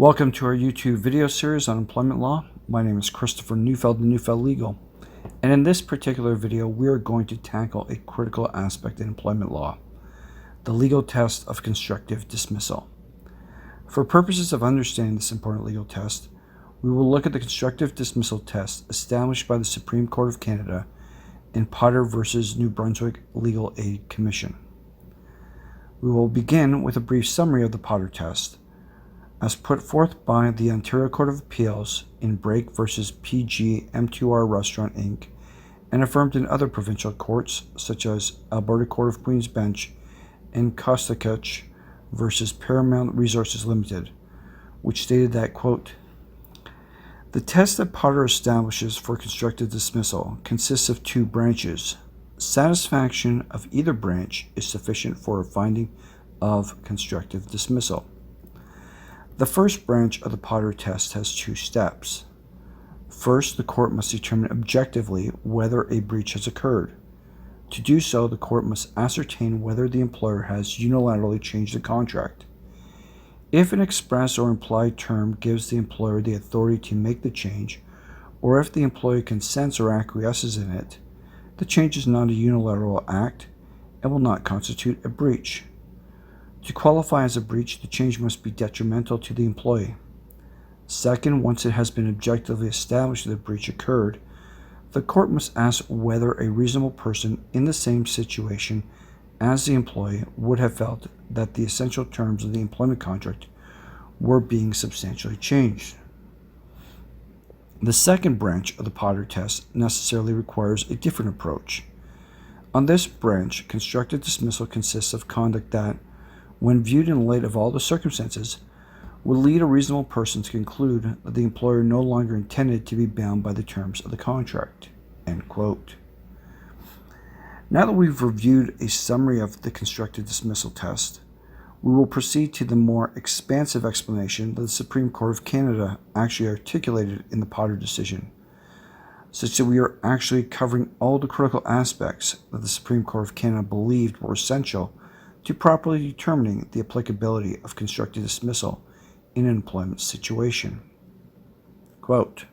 Welcome to our YouTube video series on employment law. My name is Christopher Neufeld of Neufeld Legal, and in this particular video we are going to tackle a critical aspect in employment law, the legal test of constructive dismissal. For purposes of understanding this important legal test, we will look at the constructive dismissal test established by the Supreme Court of Canada in Potter v. New Brunswick Legal Aid Commission. We will begin with a brief summary of the Potter test, as put forth by the Ontario Court of Appeals in Brake v. PG M2R Restaurant Inc. and affirmed in other provincial courts such as Alberta Court of Queen's Bench and Constructive v. Paramount Resources Limited, which stated that, quote, "The test that Potter establishes for constructive dismissal consists of two branches. Satisfaction of either branch is sufficient for a finding of constructive dismissal." The first branch of the Potter test has two steps. First, the court must determine objectively whether a breach has occurred. To do so, the court must ascertain whether the employer has unilaterally changed the contract. If an express or implied term gives the employer the authority to make the change, or if the employee consents or acquiesces in it, the change is not a unilateral act and will not constitute a breach. To qualify as a breach, the change must be detrimental to the employee. Second, once it has been objectively established that a breach occurred, the court must ask whether a reasonable person in the same situation as the employee would have felt that the essential terms of the employment contract were being substantially changed. The second branch of the Potter test necessarily requires a different approach. On this branch, constructive dismissal consists of conduct that, when viewed in light of all the circumstances, would lead a reasonable person to conclude that the employer no longer intended to be bound by the terms of the contract. End quote. Now that we've reviewed a summary of the constructive dismissal test, we will proceed to the more expansive explanation that the Supreme Court of Canada actually articulated in the Potter decision, such that we are actually covering all the critical aspects that the Supreme Court of Canada believed were essential to properly determining the applicability of constructive dismissal in an employment situation. Quote,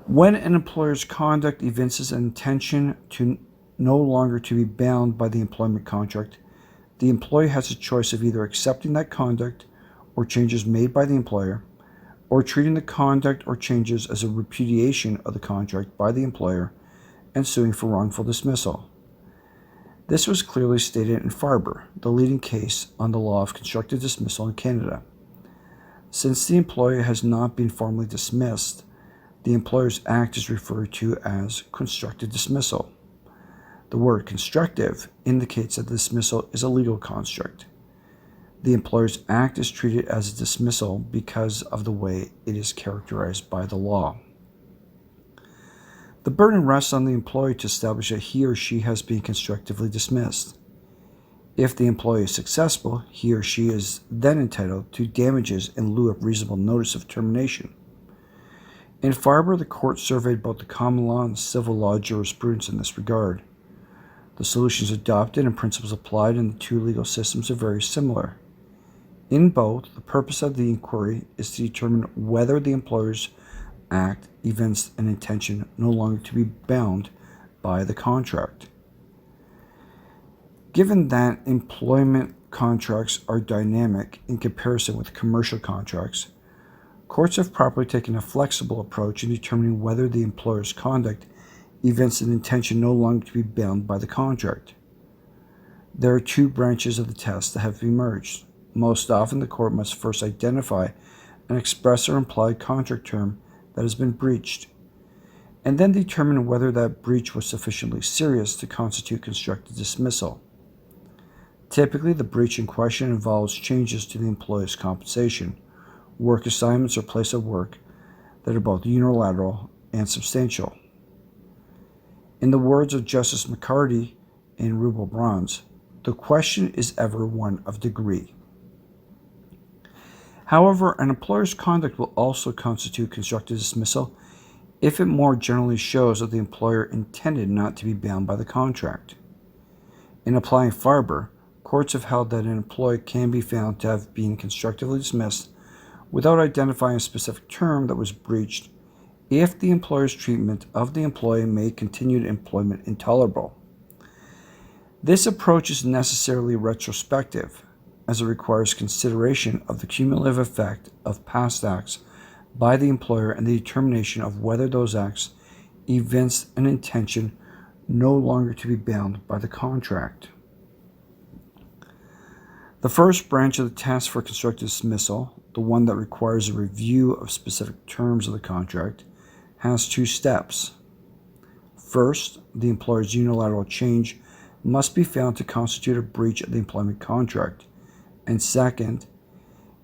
"When an employer's conduct evinces an intention to no longer to be bound by the employment contract, the employee has a choice of either accepting that conduct or changes made by the employer, or treating the conduct or changes as a repudiation of the contract by the employer and suing for wrongful dismissal. This was clearly stated in Farber, the leading case on the law of constructive dismissal in Canada. Since the employee has not been formally dismissed, the employer's act is referred to as constructive dismissal. The word constructive indicates that the dismissal is a legal construct. The employer's act is treated as a dismissal because of the way it is characterized by the law. The burden rests on the employee to establish that he or she has been constructively dismissed. If the employee is successful, he or she is then entitled to damages in lieu of reasonable notice of termination. In Farber, the court surveyed both the common law and civil law jurisprudence in this regard. The solutions adopted and principles applied in the two legal systems are very similar. In both, the purpose of the inquiry is to determine whether the employer's act evinced an intention no longer to be bound by the contract. Given that employment contracts are dynamic in comparison with commercial contracts, courts have properly taken a flexible approach in determining whether the employer's conduct evinced an intention no longer to be bound by the contract. There are two branches of the test that have emerged. Most often, the court must first identify an express or implied contract term that has been breached, and then determine whether that breach was sufficiently serious to constitute constructive dismissal. Typically, the breach in question involves changes to the employee's compensation, work assignments, or place of work that are both unilateral and substantial. In the words of Justice McCarty in Rubel-Brons, the question is ever one of degree. However, an employer's conduct will also constitute constructive dismissal if it more generally shows that the employer intended not to be bound by the contract. In applying Farber, courts have held that an employee can be found to have been constructively dismissed without identifying a specific term that was breached if the employer's treatment of the employee made continued employment intolerable. This approach is necessarily retrospective, as it requires consideration of the cumulative effect of past acts by the employer and the determination of whether those acts evince an intention no longer to be bound by the contract. The first branch of the test for constructive dismissal, the one that requires a review of specific terms of the contract, has two steps. First, the employer's unilateral change must be found to constitute a breach of the employment contract. And second,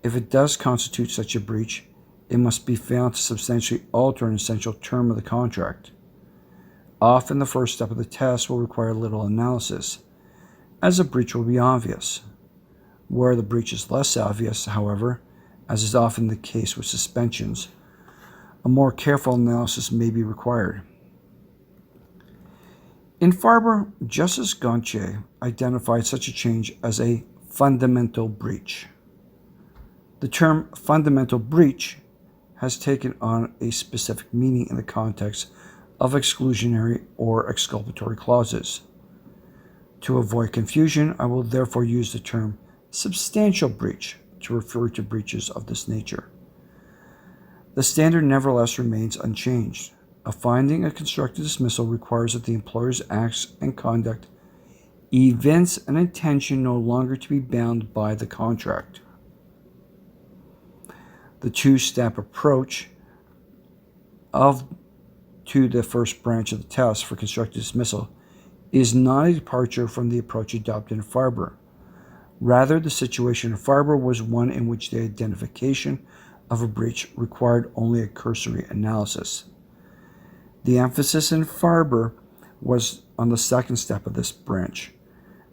if it does constitute such a breach, it must be found to substantially alter an essential term of the contract. Often the first step of the test will require little analysis, as a breach will be obvious. Where the breach is less obvious, however, as is often the case with suspensions, a more careful analysis may be required. In Farber, Justice Gonche identified such a change as a fundamental breach. The term fundamental breach has taken on a specific meaning in the context of exclusionary or exculpatory clauses. To avoid confusion, I will therefore use the term substantial breach to refer to breaches of this nature. The standard nevertheless remains unchanged. A finding of constructive dismissal requires that the employer's acts and conduct evince an intention no longer to be bound by the contract. The two-step approach to the first branch of the test for constructive dismissal is not a departure from the approach adopted in Farber. Rather, the situation in Farber was one in which the identification of a breach required only a cursory analysis. The emphasis in Farber was on the second step of this branch,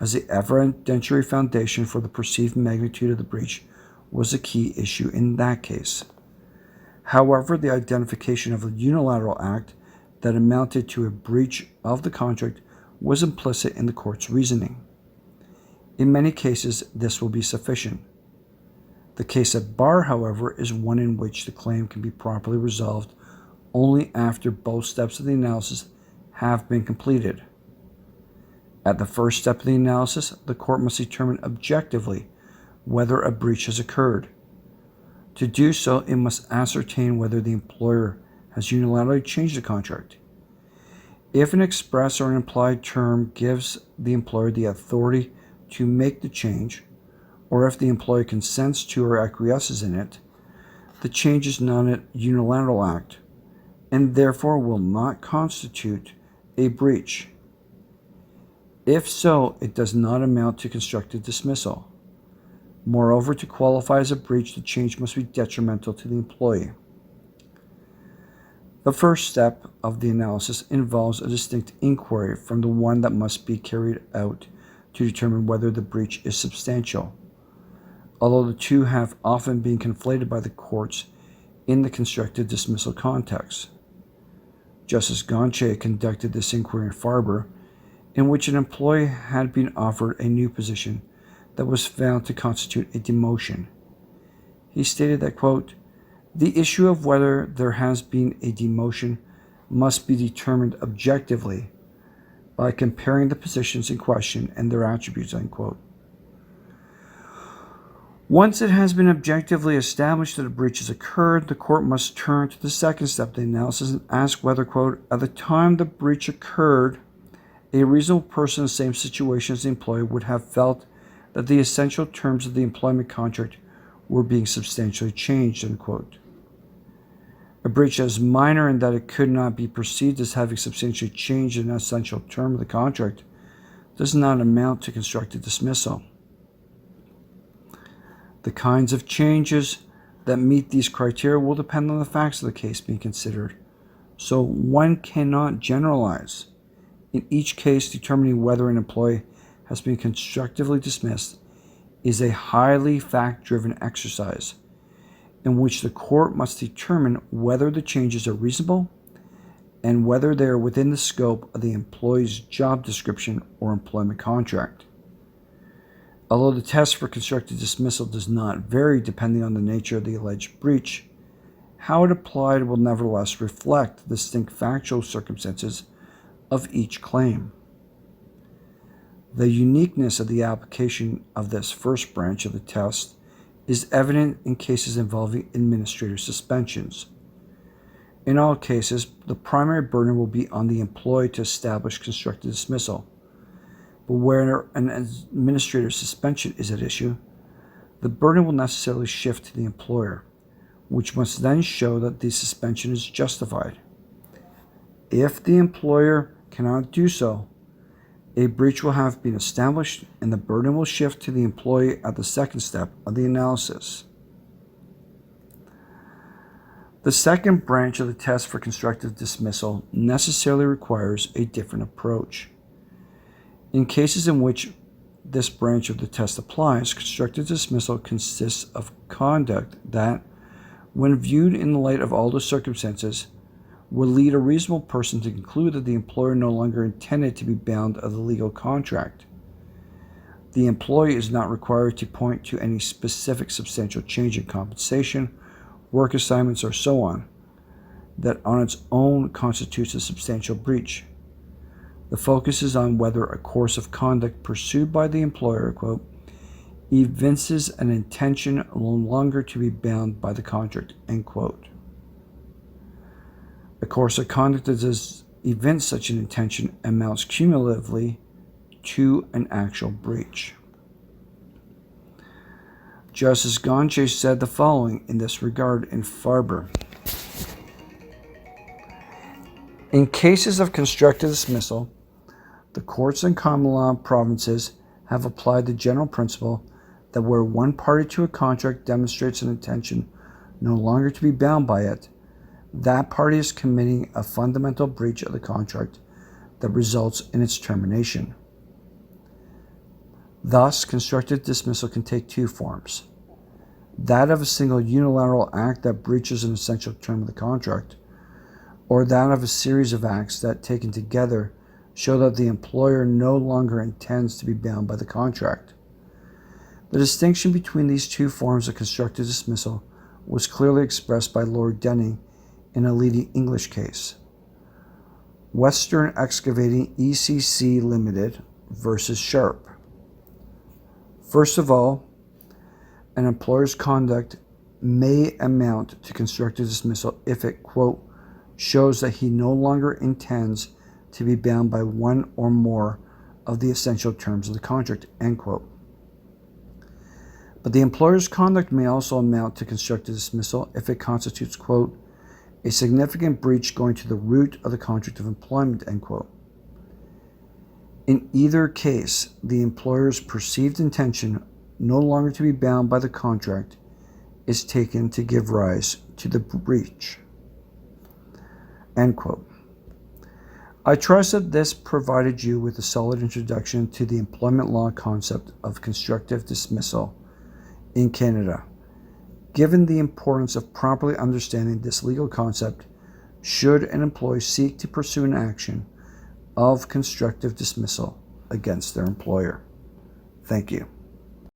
as the evidentiary foundation for the perceived magnitude of the breach was a key issue in that case. However, the identification of a unilateral act that amounted to a breach of the contract was implicit in the court's reasoning. In many cases, this will be sufficient. The case at bar, however, is one in which the claim can be properly resolved only after both steps of the analysis have been completed. At the first step of the analysis, the court must determine objectively whether a breach has occurred. To do so, it must ascertain whether the employer has unilaterally changed the contract. If an express or an implied term gives the employer the authority to make the change, or if the employer consents to or acquiesces in it, the change is not a unilateral act, and therefore will not constitute a breach. If so, it does not amount to constructive dismissal. Moreover, to qualify as a breach, the change must be detrimental to the employee. The first step of the analysis involves a distinct inquiry from the one that must be carried out to determine whether the breach is substantial, although the two have often been conflated by the courts in the constructive dismissal context. Justice Gonche conducted this inquiry in Farber, in which an employee had been offered a new position that was found to constitute a demotion. He stated that, quote, "The issue of whether there has been a demotion must be determined objectively by comparing the positions in question and their attributes," unquote. Once it has been objectively established that a breach has occurred, the court must turn to the second step of the analysis and ask whether, quote, "at the time the breach occurred, a reasonable person in the same situation as the employee would have felt that the essential terms of the employment contract were being substantially changed," unquote. A breach as minor in that it could not be perceived as having substantially changed an essential term of the contract does not amount to constructive dismissal. The kinds of changes that meet these criteria will depend on the facts of the case being considered, so one cannot generalize. In each case, determining whether an employee has been constructively dismissed is a highly fact-driven exercise in which the court must determine whether the changes are reasonable and whether they are within the scope of the employee's job description or employment contract. Although the test for constructive dismissal does not vary depending on the nature of the alleged breach, how it applied will nevertheless reflect the distinct factual circumstances of each claim. The uniqueness of the application of this first branch of the test is evident in cases involving administrative suspensions. In all cases, the primary burden will be on the employee to establish constructive dismissal. But where an administrative suspension is at issue, the burden will necessarily shift to the employer, which must then show that the suspension is justified. If the employer cannot do so, a breach will have been established and the burden will shift to the employee at the second step of the analysis. The second branch of the test for constructive dismissal necessarily requires a different approach. In cases in which this branch of the test applies, constructive dismissal consists of conduct that, when viewed in the light of all the circumstances, would lead a reasonable person to conclude that the employer no longer intended to be bound of the legal contract. The employee is not required to point to any specific substantial change in compensation, work assignments, or so on, that on its own constitutes a substantial breach. The focus is on whether a course of conduct pursued by the employer, quote, evinces an intention no longer to be bound by the contract, end quote. A course of conduct that does evince such an intention amounts cumulatively to an actual breach. Justice Gonche said the following in this regard in Farber. In cases of constructive dismissal, the courts and common law provinces have applied the general principle that where one party to a contract demonstrates an intention no longer to be bound by it, that party is committing a fundamental breach of the contract that results in its termination. Thus, constructive dismissal can take two forms: that of a single unilateral act that breaches an essential term of the contract, or that of a series of acts that, taken together, show that the employer no longer intends to be bound by the contract. The distinction between these two forms of constructive dismissal was clearly expressed by Lord Denning in a leading English case, Western Excavating ECC Limited versus Sharp. First of all, an employer's conduct may amount to constructive dismissal if it, quote, shows that he no longer intends to be bound by one or more of the essential terms of the contract, end quote. But the employer's conduct may also amount to constructive dismissal if it constitutes, quote, a significant breach going to the root of the contract of employment, end quote. In either case, the employer's perceived intention no longer to be bound by the contract is taken to give rise to the breach, end quote. I trust that this provided you with a solid introduction to the employment law concept of constructive dismissal in Canada. Given the importance of properly understanding this legal concept, should an employee seek to pursue an action of constructive dismissal against their employer. Thank you.